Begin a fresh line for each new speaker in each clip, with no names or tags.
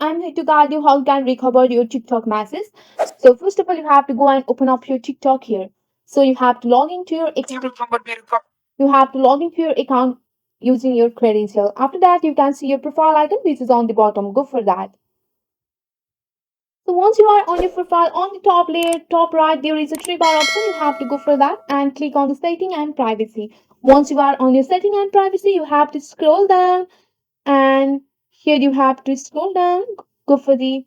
I'm here to guide you how you can recover your TikTok messages. So first of all, you have to go and open up your TikTok here. So you have to log into your account. You have to log into your account using your credential. After that, you can see your profile icon which is on the bottom. Go for that. So once you are on your profile, on the top layer, top right, there is a three bar option. You have to go for that and click on the setting and privacy. Once you are on your setting and privacy, you have to scroll down, and here you have to scroll down, go for the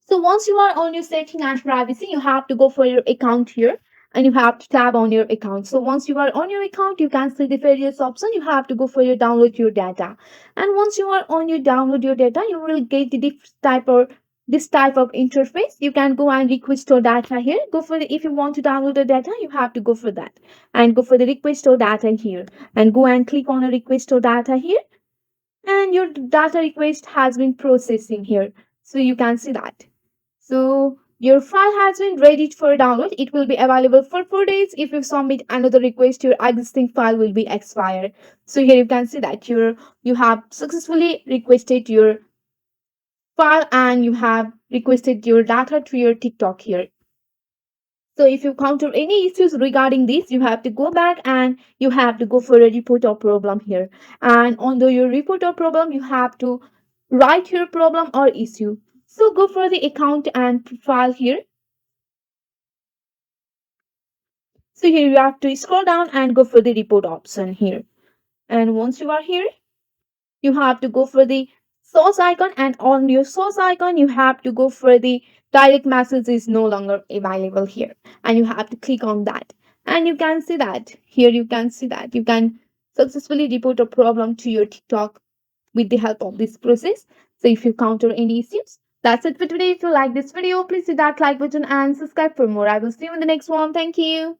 so once you are on your setting and privacy, you have to go for your account here, and you have to tab on your account. So once you are on your account, you can see the various option. You have to go for your download your data. And once you are on your download your data, you will get this type of interface. You can go and request your data here. Go for the if you want to download the data, you have to go for that. And go for the request your data here. And go and click on a request your data here. And your data request has been processing here. So you can see that. So your file has been ready for download. It will be available for 4 days. If you submit another request, your existing file will be expired. So here you can see that you have successfully requested your file and you have requested your data to your TikTok here. So if you counter any issues regarding this, you have to go back and you have to go for a report or problem here. And under your report or problem, you have to write your problem or issue. So go for the account and profile here. So here you have to scroll down and go for the report option here. And once you are here, you have to go for the source icon, and on your source icon, you have to go for the direct message is no longer available here. And you have to click on that. And you can see that here you can see that you can successfully report a problem to your TikTok with the help of this process. So if you counter any issues, that's it for today. If you like this video, please hit that like button and subscribe for more. I will see you in the next one. Thank you.